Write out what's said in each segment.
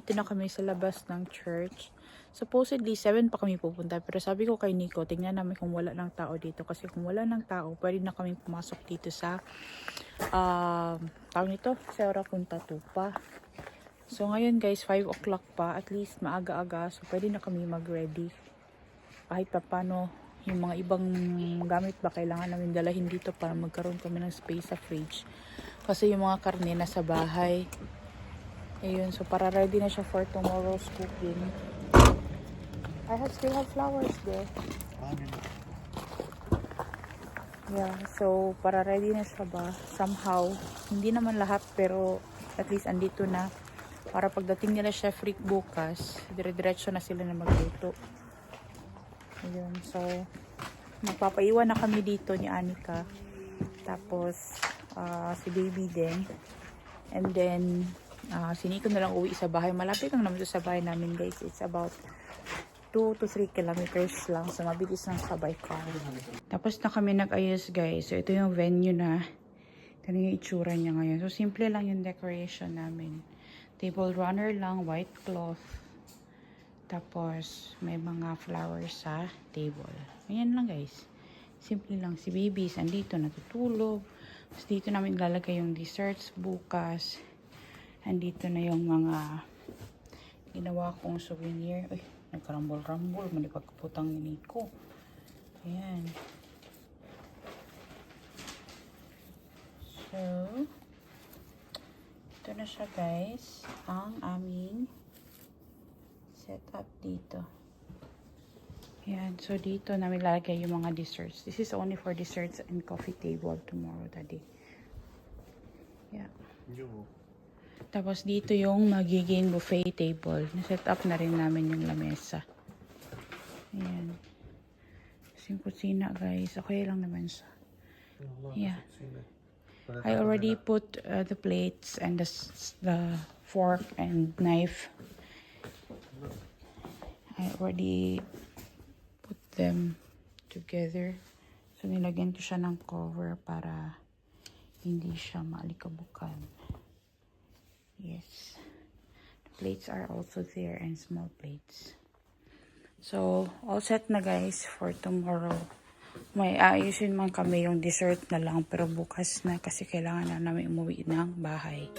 nandito na kami sa labas ng church. Supposedly, 7 pa kami pupunta. Pero sabi ko kay Nico, tingnan namin kung wala ng tao dito. Kasi kung wala ng tao, pwede na kami pumasok dito sa, tawag nito, Serra Punta Tupa. So, ngayon guys, 5 o'clock pa. At least, maaga-aga. So, pwede na kami mag-ready. Kahit pa paano, yung mga ibang gamit ba kailangan namin dalahin dito para magkaroon kami ng space sa fridge. Kasi yung mga karne nasa bahay. Ayun, so para ready na siya for tomorrow's cooking. Still have flowers there. Yeah, so para ready na siya ba? Somehow, hindi naman lahat pero at least andito na. Para pagdating nila Chef Rick bukas, dire-diretso na sila na magluto. Ayun, so magpapaiwan na kami dito ni Anika. Tapos si baby din. And then si Nico na lang uwi sa bahay. Malapit lang naman sa bahay namin guys. It's about 2 to 3 kilometers lang. So mabilis lang sa by car. Tapos na kami nag-ayos guys. So ito yung venue na. Ito yung itsura niya ngayon. So simple lang yung decoration namin. Table runner lang, white cloth. Tapos may mga flowers sa table. Ayan lang guys. Simple lang. Si baby andito natutulog. Tapos dito namin lalagay yung desserts bukas. Andito na yung mga ginawa kong souvenir. Uy, nagkarambol-rambol. Mali pagkaputang ni Nico. Ayan. So, ito na siya guys. Ang aming setup dito. Ayan. So, dito namin lalagay yung mga desserts. This is only for desserts and coffee table tomorrow, daddy. Yeah. Tapos dito yung magiging buffet table. Naset up na rin namin yung lamesa. Ayan. Yung kusina guys. Okay lang naman siya. Yeah. I already put the plates and the fork and knife. I already put them together. So nilagyan ko siya ng cover para hindi siya maalikabukan. Yes. The plates are also there and small plates. So, all set na guys for tomorrow. May ayusin man kami yung dessert na lang pero bukas na kasi kailangan na namin umuwi ng bahay.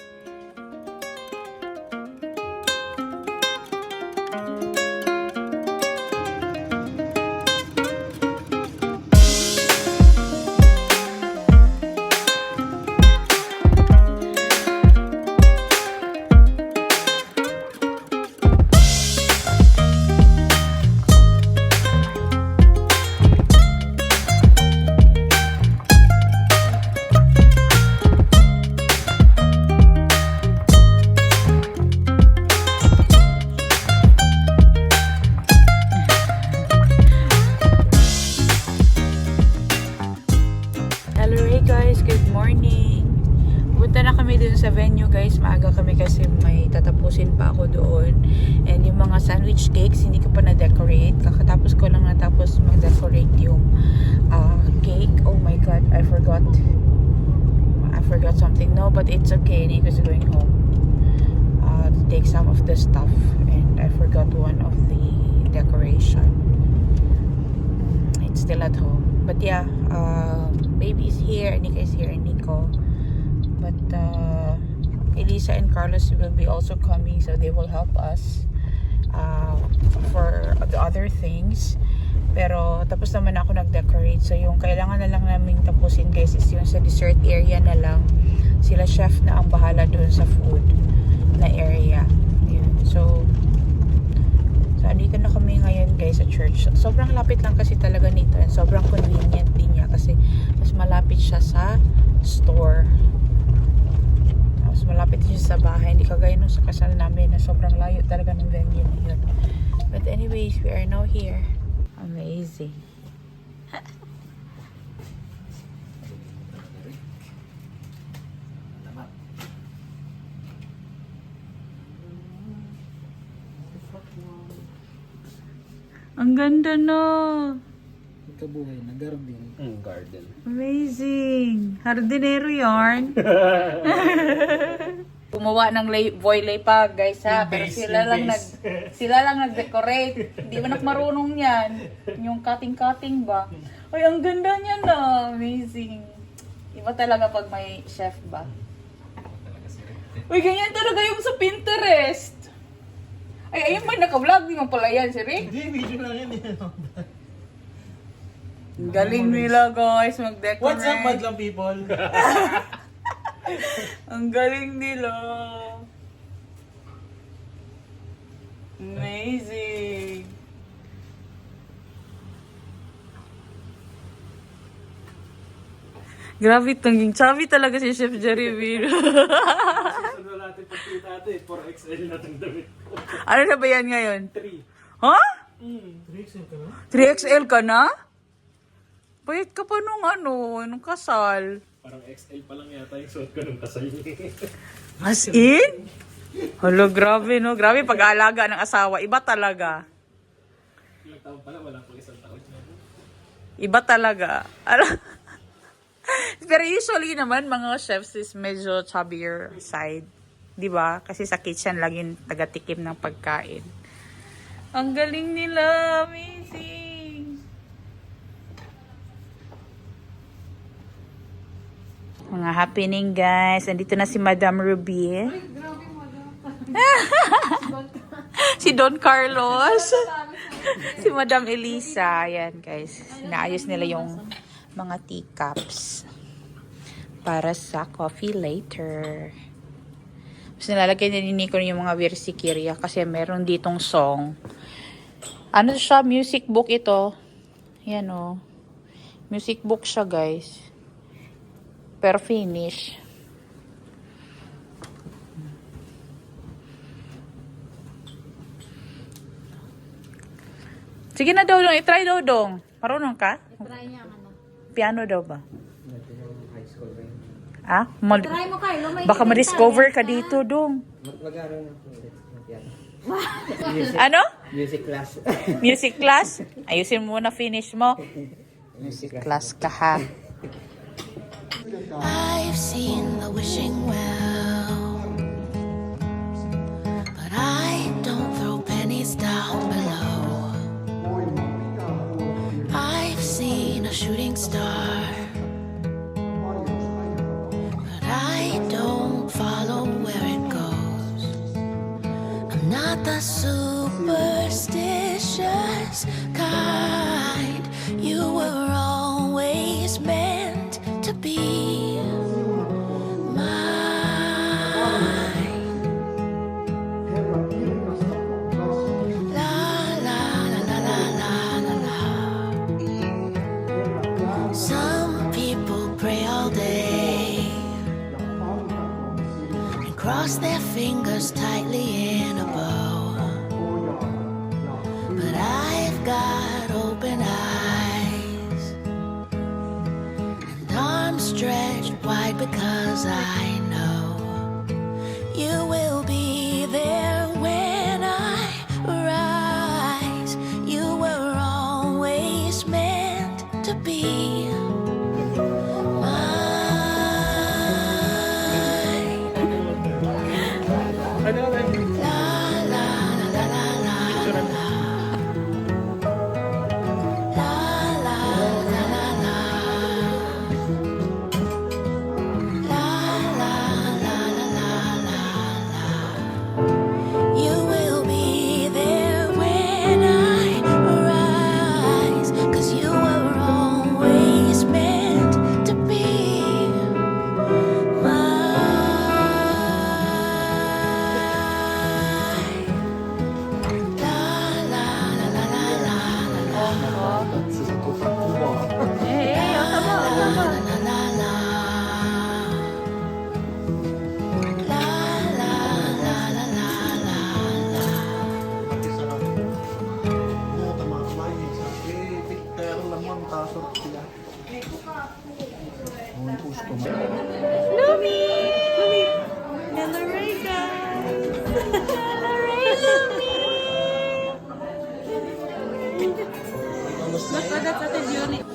Sa venue guys, maaga kami kasi may tatapusin pa ako doon. And yung mga sandwich cakes, hindi ko pa na-decorate. Kakatapos ko lang natapos mag-decorate yung cake. Oh my god, I forgot something. No, but it's okay. Nico's going home to take some of the stuff. And I forgot one of the decoration. It's still at home. But yeah, baby is here, Nika is here, and Nico. But Elisa and Carlos will be also coming, so they will help us for the other things. Pero tapos naman ako nag-decorate. So yung kailangan na lang namin tapusin guys is yung sa dessert area na lang. Sila chef na ang bahala doon sa food na area. Yun. So andito na kami ngayon guys sa church. Sobrang lapit lang kasi talaga nito and sobrang convenient din niya kasi mas malapit siya sa store. Mas malapit siya sa bahay. Hindi kagaya nung sa kasal namin na sobrang layo talaga ng venue na yun. But anyways, we are now here. Amazing. Ang ganda na. Kabuhay na garden. Garden. Amazing. Hardinero yarn. Gumawa ng voile pa, guys, ha. Pero sila lang nag-decorate. Hindi ba marunong yan? Yung cutting ba? Ay, ang ganda niya na. Amazing. Iba talaga pag may chef ba? Uy, ganyan talaga yung sa Pinterest. Ay, ayun ba naka-vlog? Di mo pala yan, si Rick? Hindi, video lang yan. Ang galing nila, guys, mag-decorate. What's up, madlang people? Ang galing nila. Amazing. Grabe, tangging chubby talaga si Chef Jerry Bean. Ano natin pagkita natin, 4XL natin damit ko. Ano na ba yan ngayon? 3. Ha? 3XL ka na? 3XL ka na? Bayad ka pa nung kasal. Parang XL pa lang yata yung suot ko nung kasal niya. As in? Hala, grabe no. Grabe pag-aalaga ng asawa. Iba talaga. Ilang taon pala, wala pang isang taon niya. Iba talaga. Pero usually naman, mga chefs is medyo chubbier side. Di ba? Kasi sa kitchen laging taga-tikim ng pagkain. Ang galing nila. Amazing. Mga happening, guys. Andito na si Madam Ruby. Ay, grabe, Madam. Si Don Carlos. Si Madam Elisa. Ayan, guys. Naayos nila yung mga teacups para sa coffee later. Tapos nilalagay din ni Nico yung mga versikiria kasi meron ditong song. Ano siya? Music book ito. Yan o. Music book siya, guys. Pero finish. Sige na, Dodong. I-try, Dodong. Marunong ka? Try niya ano. Piano daw ba? Try mo Carlo, may Baka ma-discover ka dito, Dong. Mag-aaral na po ulit ng piano. Ano? Music class. Music class? Ayusin mo na finish mo. Music class ka ha. I've seen the wishing well, but I don't throw pennies down below. I've seen a shooting star, but I don't follow where it goes. I'm not the superstitious kind. You were always meant to be mine. La la la la la la la la. Some people pray all day and cross their fingers tightly in a bow, but I've got open eyes and arms stretched wide because I know you will be there when I rise. You were always meant to be mine. La la la la la la la. La la la la la. La la la la la la la. You will be there when I rise, 'cause you were always meant to be mine. La la la la la la la. Eh, tama, tama. La la la. La la la la la la la. Lumi! Dalaray, guys! Dalaray, Lumi! That's what is unique.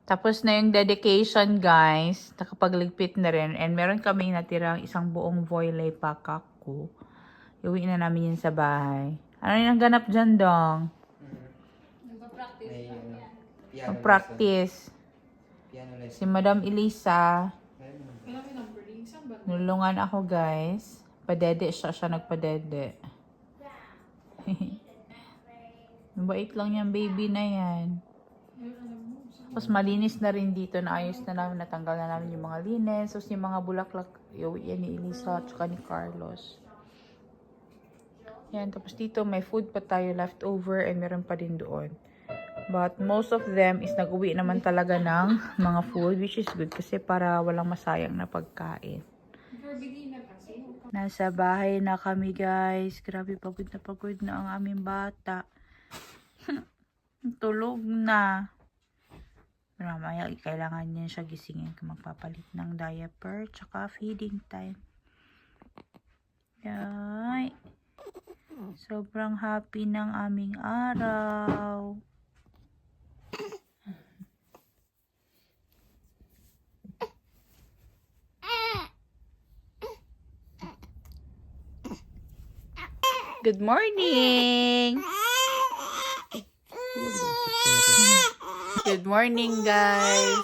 Tapos na yung dedication, guys. Nakapagligpit na rin. And meron kaming natirang isang buong voile pakaku. Iuwi na namin yun sa bahay. Ano yung ganap dyan, Dong? May piano Mag-practice. lesson. Piano Si lesson. Madam Elisa, Meron. nulungan ako, guys. Padede siya nagpadede. Mabait lang yung baby na yan. Tapos malinis na rin dito. Naayos na namin. Natanggal na namin yung mga linen. Tapos yung mga bulaklak, iuwi yan ni Elisa at saka ni Carlos. Yan. Tapos dito may food pa tayo left over and meron pa din doon. But most of them is nag-uwi naman talaga ng mga food, which is good kasi para walang masayang na pagkain. Nasa bahay na kami, guys. Grabe, pagod na ang aming bata. Tulog na. Pero mamaya, kailangan niya siya gisingin kung magpapalit ng diaper tsaka feeding time. Yay. Sobrang happy ng aming araw. Good morning! Good morning, guys!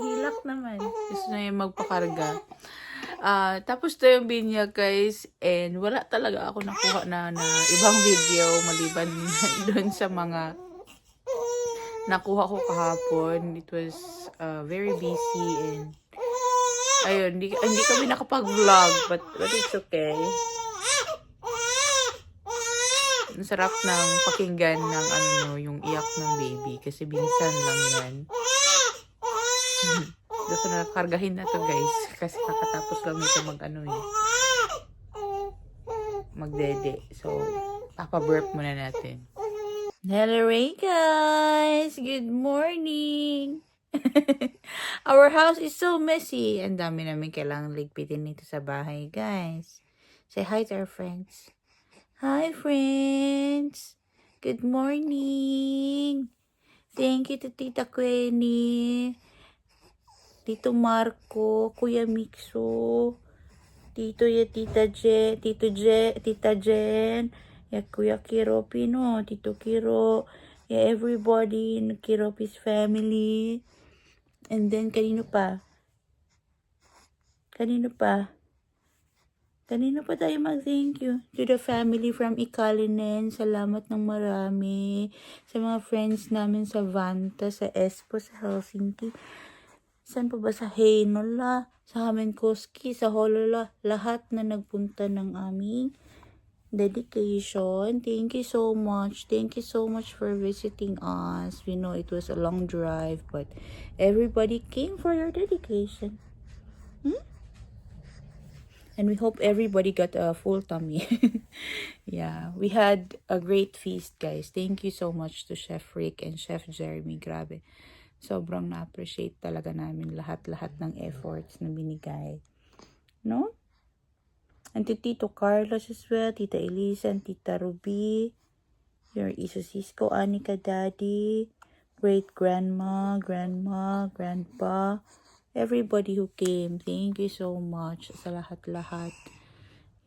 Hilak naman. Gusto na yung magpakarga. Tapos to yung binyag, guys. And wala talaga ako nakuha na ibang video maliban doon sa mga nakuha ko kahapon. It was very busy and ayun, hindi kami nakapag-vlog but it's okay. Ang sarap ng pakinggan ng yung iyak ng baby kasi binsan lang yan. Gusto na kargahin na to, guys, kasi kakatapos lang nito magdede. So, papa-burp muna natin. Hello, Ray, guys! Good morning! Our house is so messy. Ang dami namin kailangang ligpitin nito sa bahay, guys. Say hi to our friends. Hi, friends! Good morning! Thank you to Tita Queenie, Tito Marco, Kuya Mixo, Tito Tita Jen, Kuya Kiro Pino, Tito Kiro, everybody in Kiropi's family. And then, kanino pa tayo mag-thank you? To the family from Ikalinen. Salamat ng marami. Sa mga friends namin sa Vanta, sa Espoo, sa Helsinki. Saan pa ba? Sa Heinola, sa Hamenkoski, sa Holola. Lahat na nagpunta ng aming dedication. Thank you so much. Thank you so much for visiting us. We know it was a long drive, but everybody came for your dedication. And we hope everybody got a full tummy. Yeah, we had a great feast, guys. Thank you so much to Chef Rick and Chef Jeremy. Grabe. Sobrang na-appreciate talaga namin lahat-lahat ng efforts na binigay. No? And to Tito Carlos as well, Tita Elisa and Tita Ruby, your Iso Cisco, Anika Daddy, great-grandma, grandma, grandpa, everybody who came, thank you so much sa lahat-lahat.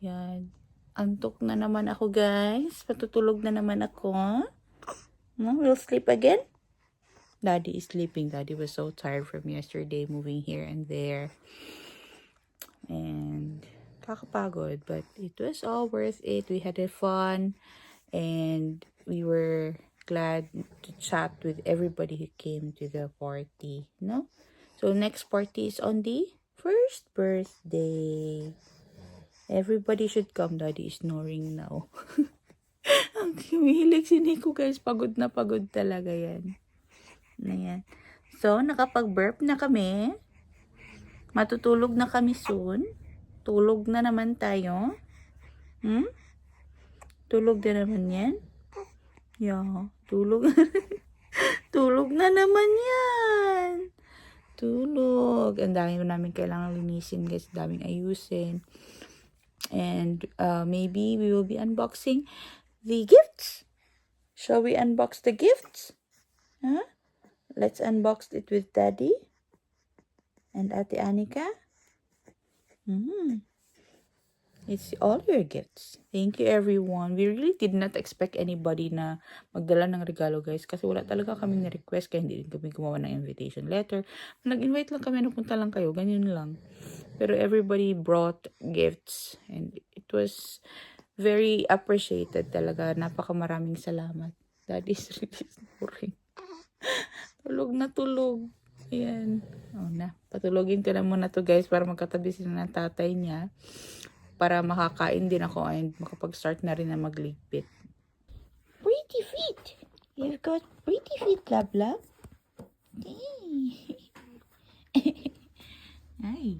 Yan. Antok na naman ako, guys. Patutulog na naman ako. No, we'll sleep again. Daddy is sleeping. Daddy was so tired from yesterday, moving here and there. And kakapagod, but it was all worth it. We had fun and we were glad to chat with everybody who came to the party, no? So next party is on the first birthday. Everybody should come. Daddy is snoring now. Ang humihilig si Nico, guys. Pagod na pagod talaga yan. Ayan. So, nakapag-burp na kami. Matutulog na kami soon. Tulog na naman tayo. Tulog na naman yan. Yeah, tulog. Tulog na naman yan. Tulog. Ang dami namin kailangan linisin, guys. Daming ayusin. And maybe we will be unboxing the gifts. Shall we unbox the gifts? Huh? Let's unbox it with Daddy and Ate Anika. It's all your gifts. Thank you, everyone. We really did not expect anybody na magdala ng regalo, guys. Kasi wala talaga kaming na-request. Kaya hindi din kami gumawa ng invitation letter. Nag-invite lang kami, napunta lang kayo. Ganyan lang. Pero everybody brought gifts. And it was very appreciated talaga. Napakamaraming salamat. That is really snoring. Tulog na tulog. Ayan. O na. Patulogin ko na muna to, guys, para magkatabi sila ng tatay niya. Para makakain din ako and makapag-start na rin na magligpit. Pretty feet! You've got pretty feet, love, love. Hi.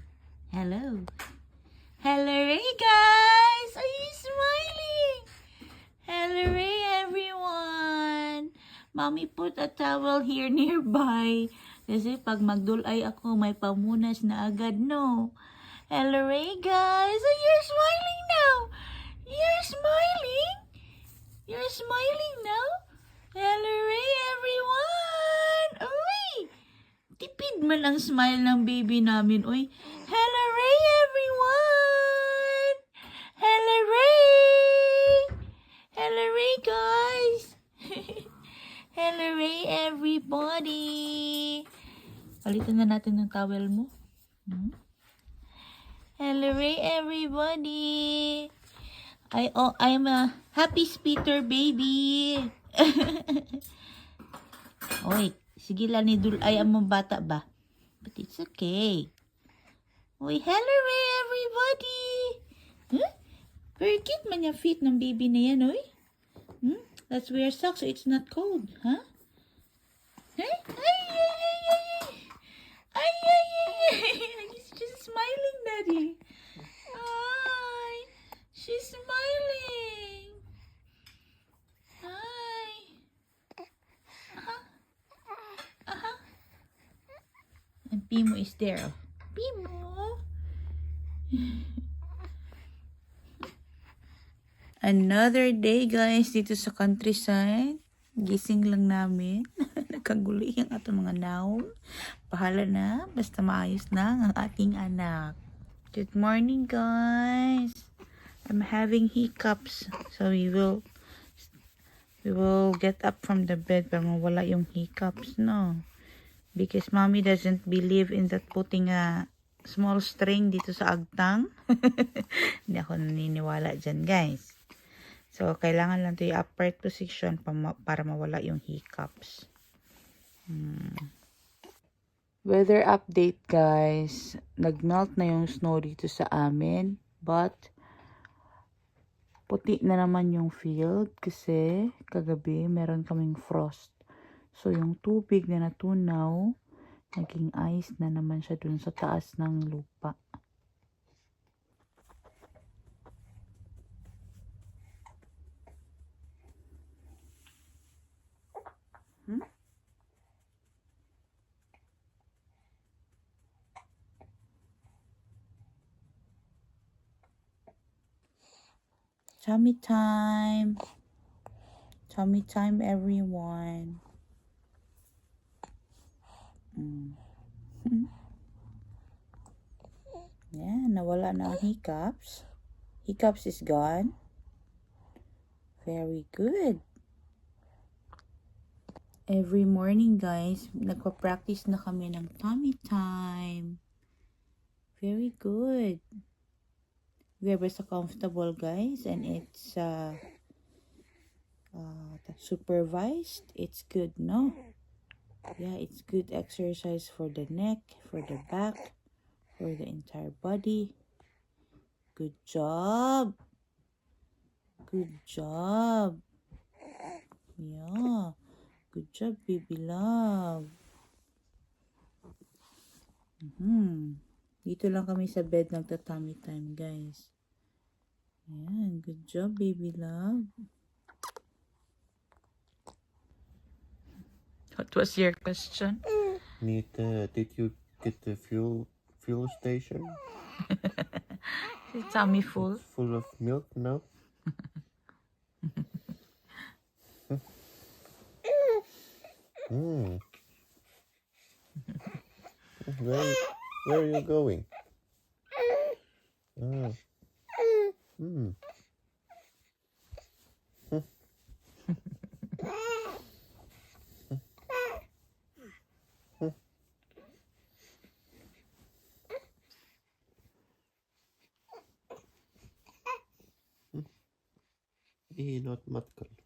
Hello. Hello, Ray, guys! Are you smiling? Hello, Ray, everyone! Mommy put a towel here nearby. Kasi pag magdulay ako, may pamunas na agad, no? Hello, Ray, guys. Oh, you're smiling now. You're smiling. You're smiling now. Hello, Ray, everyone. Uy, tipid man ang smile ng baby namin. Uy, hello, Ray, everyone. Hello, Ray. Hello, Ray, guys. Hello, Ray, everybody. Palitan na natin ng towel mo. Hello, Ray, everybody. I'm a happy Peter baby. Oy, sige lang ni Dulay ang mga bata ba? But it's okay. Oy, hello, Ray, everybody. Huh? Very cute man yung feet ng baby na yan, oy. Let's wear socks so it's not cold, huh? Hey? Ay, ay, ay, ay. Ay, ay, ay, ay. He's just smiling, Daddy. Ay, she's smiling. Hi. And Pimo is there. Oh. Pimo. Another day, guys, dito sa countryside. Gising lang namin. Nagkagulo yung atong mga naon. Bahala na. Basta maayos na ang ating anak. Good morning, guys. I'm having hiccups. So we will get up from the bed para mawala yung hiccups, no? Because mommy doesn't believe in that putting a small string dito sa agtang. Hindi ako naniniwala dyan, guys. So, kailangan lang ito yung upright position para mawala yung hiccups. Weather update, guys. Nagmelt na yung snow dito sa amin. But, puti na naman yung field kasi kagabi meron kaming frost. So, yung tubig na natunaw, naging ice na naman siya dun sa taas ng lupa. Tummy time. Tummy time, everyone. Yeah, nawala na ang hiccups. Hiccups is gone. Very good. Every morning, guys, nagpa-practice na kami ng tummy time. Very good. We're so comfortable, guys, and it's supervised. It's good, no? Yeah, it's good exercise for the neck, for the back, for the entire body. Good job. Good job. Yeah. Good job, baby love. Dito lang kami sa bed nagta-tummy time, guys. Ayan. Good job, baby love. What was your question? Did you get the fuel station? Is tummy full? Full of milk? No? Where are you going? Ah. Hmm. Not matkal.